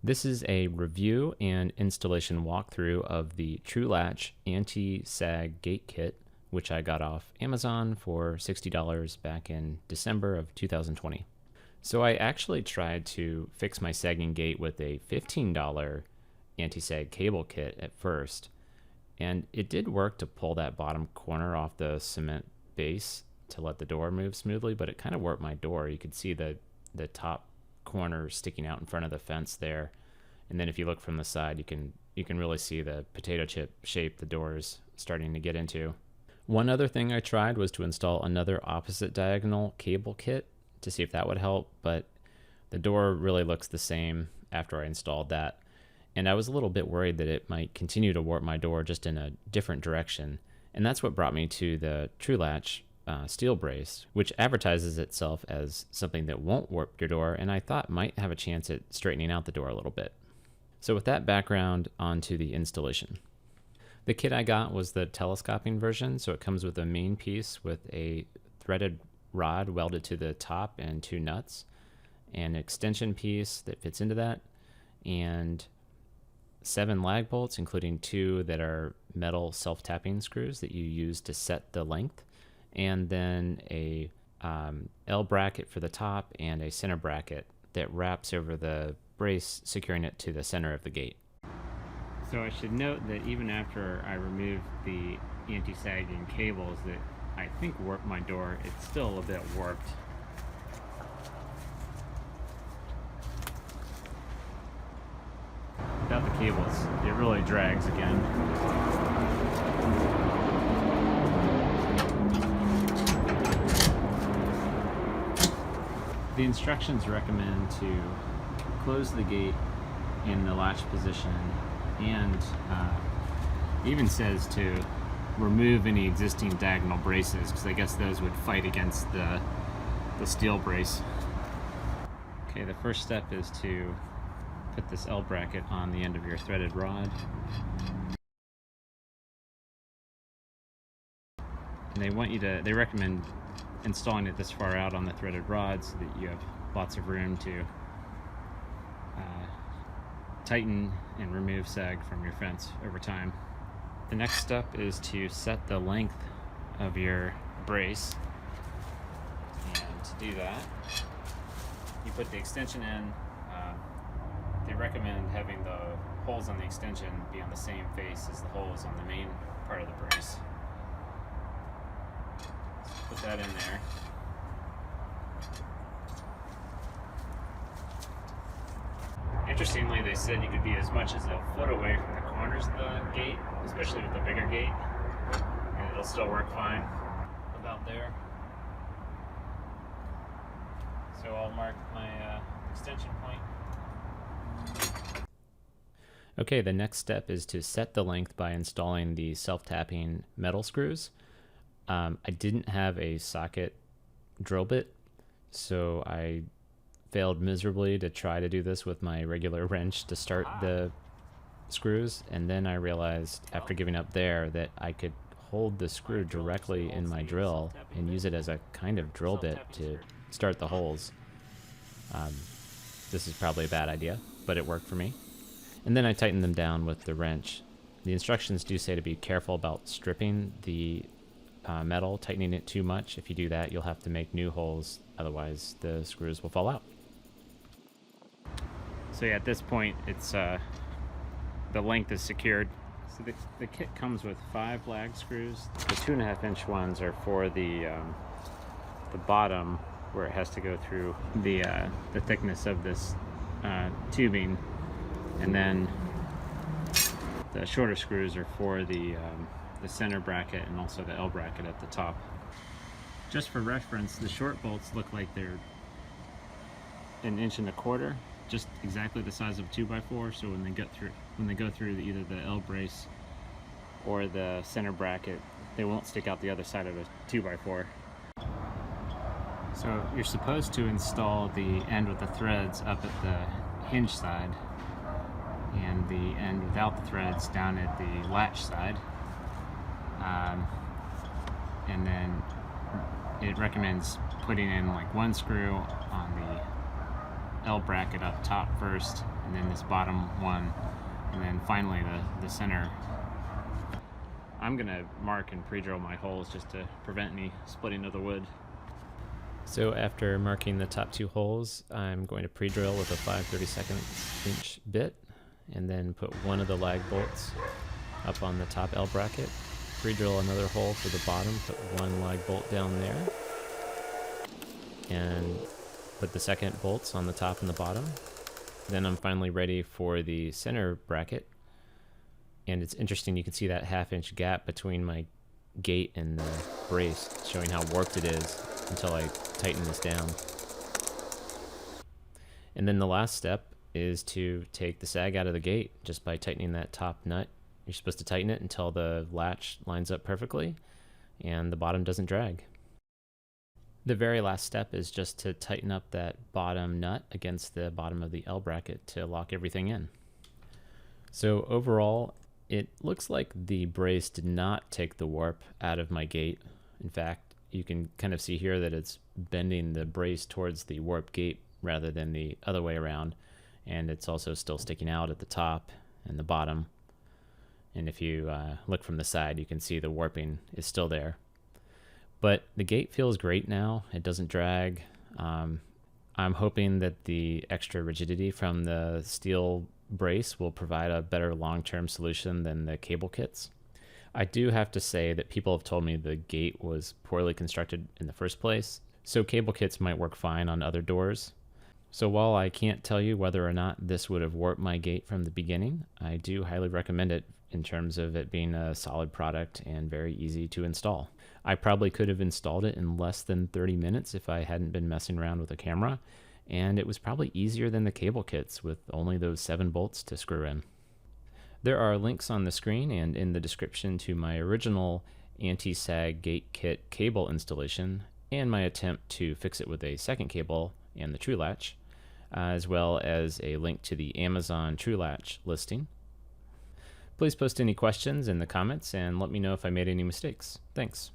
This is a review and installation walkthrough of the True Latch anti-sag gate kit, which I got off Amazon for $60 back in December of 2020. So I actually tried to fix my sagging gate with a $15 anti-sag cable kit at first, and it did work to pull that bottom corner off the cement base to let the door move smoothly, but it kind of warped my door. You could see the top corner sticking out in front of the fence there, and then if you look from the side, you can really see the potato chip shape the door is starting to get into. One other thing I tried was to install another opposite diagonal cable kit to see if that would help, but the door really looks the same after I installed that, and I was a little bit worried that it might continue to warp my door just in a different direction, and that's what brought me to the True Latch steel brace, which advertises itself as something that won't warp your door, and I thought might have a chance at straightening out the door a little bit. So with that background, on to the installation. The kit I got was the telescoping version, so it comes with a main piece with a threaded rod welded to the top and 2 nuts, an extension piece that fits into that, and 7 lag bolts, including 2 that are metal self-tapping screws that you use to set the length, and then a L bracket for the top and a center bracket that wraps over the brace, securing it to the center of the gate. So I should note that even after I removed the anti-sagging cables that I think warped my door, it's still a bit warped. Without the cables, it really drags again. The instructions recommend to close the gate in the latch position, and even says to remove any existing diagonal braces, because I guess those would fight against the steel brace. Okay, the first step is to put this L bracket on the end of your threaded rod. And they recommend installing it this far out on the threaded rod so that you have lots of room to tighten and remove sag from your fence over time. The next step is to set the length of your brace, and to do that you put the extension in. They recommend having the holes on the extension be on the same face as the holes on the main part of the brace. So put that in there. Interestingly, they said you could be as much as a foot away from the corners of the gate, especially with the bigger gate, and it'll still work fine. About there. So I'll mark my extension point. Okay, the next step is to set the length by installing the self-tapping metal screws. I didn't have a socket drill bit, so I failed miserably to try to do this with my regular wrench to start the screws, and then I realized after giving up there that I could hold the screw directly in my drill and use it as a kind of drill bit to start the holes. This is probably a bad idea, but it worked for me. And then I tightened them down with the wrench. The instructions do say to be careful about stripping the metal, tightening it too much. If you do that, you'll have to make new holes, otherwise the screws will fall out. So yeah, at this point, it's the length is secured. So the kit comes with 5 lag screws. The 2.5-inch ones are for the bottom, where it has to go through the thickness of this tubing, and then the shorter screws are for the center bracket and also the L bracket at the top. Just for reference, the short bolts look like they're 1.25 inches, just exactly the size of a 2x4. So when they go through either the L brace or the center bracket, they won't stick out the other side of a 2x4. So you're supposed to install the end with the threads up at the hinge side, and the end without the threads down at the latch side. And then it recommends putting in like 1 screw on the L bracket up top first, and then this bottom one, and then finally the center. I'm gonna mark and pre-drill my holes just to prevent any splitting of the wood. So after marking the top 2 holes, I'm going to pre-drill with a 5/32 inch bit, and then put one of the lag bolts up on the top L bracket. Pre-drill another hole for the bottom, put one lag bolt down there, and put the second bolts on the top and the bottom. Then I'm finally ready for the center bracket. And it's interesting, you can see that 1/2 inch gap between my gate and the brace, showing how warped it is until I tighten this down. And then the last step is to take the sag out of the gate just by tightening that top nut. You're supposed to tighten it until the latch lines up perfectly and the bottom doesn't drag. The very last step is just to tighten up that bottom nut against the bottom of the L bracket to lock everything in. So overall, it looks like the brace did not take the warp out of my gate. In fact, you can kind of see here that it's bending the brace towards the warp gate rather than the other way around. And it's also still sticking out at the top and the bottom. And if you look from the side, you can see the warping is still there. But the gate feels great now. It doesn't drag. I'm hoping that the extra rigidity from the steel brace will provide a better long-term solution than the cable kits. I do have to say that people have told me the gate was poorly constructed in the first place, so cable kits might work fine on other doors. So while I can't tell you whether or not this would have warped my gate from the beginning, I do highly recommend it in terms of it being a solid product and very easy to install. I probably could have installed it in less than 30 minutes if I hadn't been messing around with a camera, and it was probably easier than the cable kits with only those 7 bolts to screw in. There are links on the screen and in the description to my original anti-sag gate kit cable installation and my attempt to fix it with a second cable and the True Latch, as well as a link to the Amazon True Latch listing. Please post any questions in the comments and let me know if I made any mistakes. Thanks.